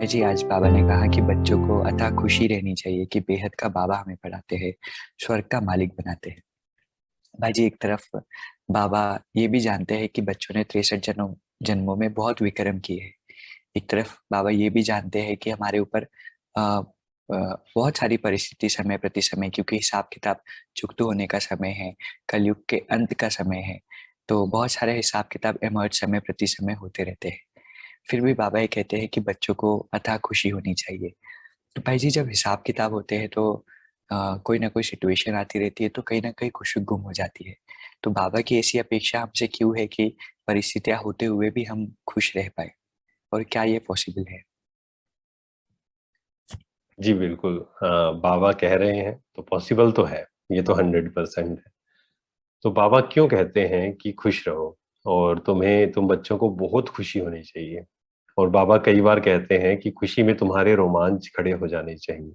जी, आज बाबा ने कहा कि बच्चों को अथाह खुशी रहनी चाहिए कि बेहद का बाबा हमें पढ़ाते हैं, स्वर्ग का मालिक बनाते हैं। भाई जी, एक तरफ बाबा ये भी जानते हैं कि बच्चों ने 63 जन्मों में बहुत विक्रम किए हैं। एक तरफ बाबा ये भी जानते हैं कि हमारे ऊपर बहुत सारी परिस्थिति समय प्रति समय, क्योंकि हिसाब किताब चुकता होने का समय है, कलयुग के अंत का समय है, तो बहुत सारे हिसाब किताब इमर्ज समय प्रति समय होते रहते हैं। फिर भी बाबा ये कहते हैं कि बच्चों को अथाह खुशी होनी चाहिए। तो भाई जी, जब हिसाब किताब होते हैं तो कोई ना कोई सिचुएशन आती रहती है, तो कहीं ना कहीं खुशी गुम हो जाती है। तो बाबा की ऐसी अपेक्षा हमसे क्यों है कि परिस्थितियां होते हुए भी हम खुश रह पाए, और क्या ये पॉसिबल है? जी बिल्कुल। बाबा कह रहे हैं तो पॉसिबल तो है। ये तो 100% है। तो बाबा क्यों कहते हैं कि खुश रहो और तुम बच्चों को बहुत खुशी होनी चाहिए। और बाबा कई बार कहते हैं कि खुशी में तुम्हारे रोमांच खड़े हो जाने चाहिए।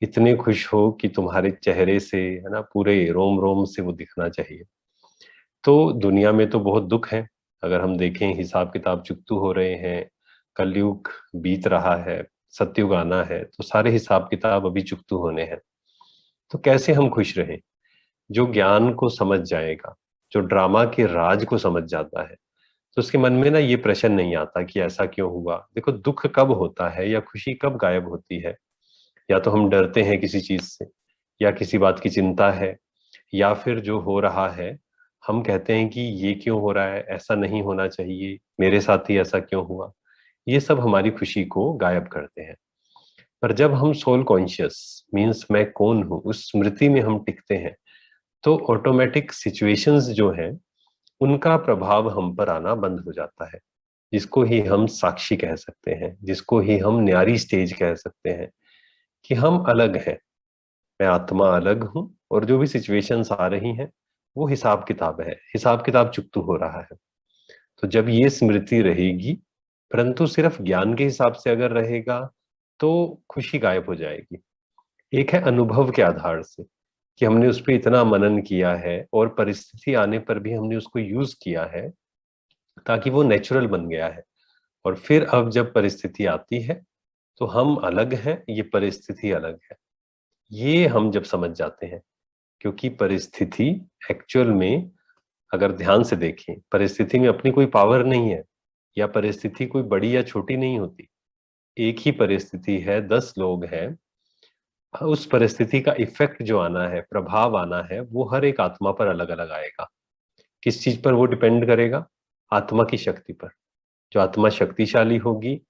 इतने खुश हो कि तुम्हारे चेहरे से, है ना, पूरे रोम रोम से वो दिखना चाहिए। तो दुनिया में तो बहुत दुख है। अगर हम देखें, हिसाब किताब चुकतू हो रहे हैं, कलयुग बीत रहा है, सतयुग आना है, तो सारे हिसाब किताब अभी चुकतू होने हैं। तो कैसे हम खुश रहें? जो ज्ञान को समझ जाएगा, जो ड्रामा के राज को समझ जाता है, तो उसके मन में ना ये प्रश्न नहीं आता कि ऐसा क्यों हुआ। देखो, दुख कब होता है या खुशी कब गायब होती है? या तो हम डरते हैं किसी चीज से, या किसी बात की चिंता है, या फिर जो हो रहा है हम कहते हैं कि ये क्यों हो रहा है, ऐसा नहीं होना चाहिए, मेरे साथ ही ऐसा क्यों हुआ। ये सब हमारी खुशी को गायब करते हैं। पर जब हम सोल कॉन्शियस, मीन्स मैं कौन हूं, उस स्मृति में हम टिकते हैं, तो ऑटोमेटिक सिचुएशंस जो हैं उनका प्रभाव हम पर आना बंद हो जाता है। जिसको ही हम साक्षी कह सकते हैं, जिसको ही हम न्यारी स्टेज कह सकते हैं, कि हम अलग हैं। मैं आत्मा अलग हूं, और जो भी सिचुएशंस आ रही हैं वो हिसाब किताब है, हिसाब किताब चुकतू हो रहा है। तो जब ये स्मृति रहेगी, परंतु सिर्फ ज्ञान के हिसाब से अगर रहेगा, तो खुशी गायब हो जाएगी। एक है अनुभव के आधार से, कि हमने उस पर इतना मनन किया है और परिस्थिति आने पर भी हमने उसको यूज किया है, ताकि वो नेचुरल बन गया है। और फिर अब जब परिस्थिति आती है तो हम अलग हैं, ये परिस्थिति अलग है। ये हम जब समझ जाते हैं, क्योंकि परिस्थिति एक्चुअल में, अगर ध्यान से देखें, परिस्थिति में अपनी कोई पावर नहीं है, या परिस्थिति कोई बड़ी या छोटी नहीं होती। एक ही परिस्थिति है, 10 लोग हैं, उस परिस्थिति का इफेक्ट जो आना है, प्रभाव आना है, वो हर एक आत्मा पर अलग अलग आएगा। किस चीज पर वो डिपेंड करेगा? आत्मा की शक्ति पर। जो आत्मा शक्तिशाली होगी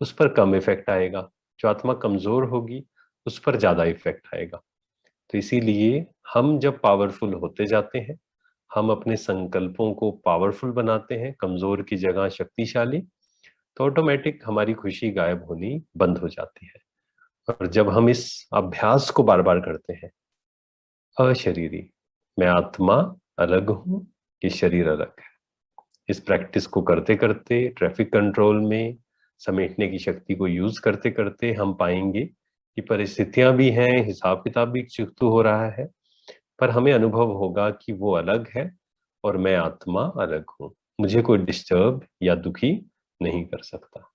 उस पर कम इफेक्ट आएगा, जो आत्मा कमजोर होगी उस पर ज्यादा इफेक्ट आएगा। तो इसीलिए हम जब पावरफुल होते जाते हैं, हम अपने संकल्पों को पावरफुल बनाते हैं, कमजोर की जगह शक्तिशाली, तो ऑटोमेटिक हमारी खुशी गायब होनी बंद हो जाती है। और जब हम इस अभ्यास को बार बार करते हैं, अशरीरी, मैं आत्मा अलग हूं, ये शरीर अलग है, इस प्रैक्टिस को करते करते, ट्रैफिक कंट्रोल में समेटने की शक्ति को यूज करते करते, हम पाएंगे कि परिस्थितियां भी हैं, हिसाब किताब भी चुकतू हो रहा है, पर हमें अनुभव होगा कि वो अलग है और मैं आत्मा अलग हूं। मुझे कोई डिस्टर्ब या दुखी नहीं कर सकता।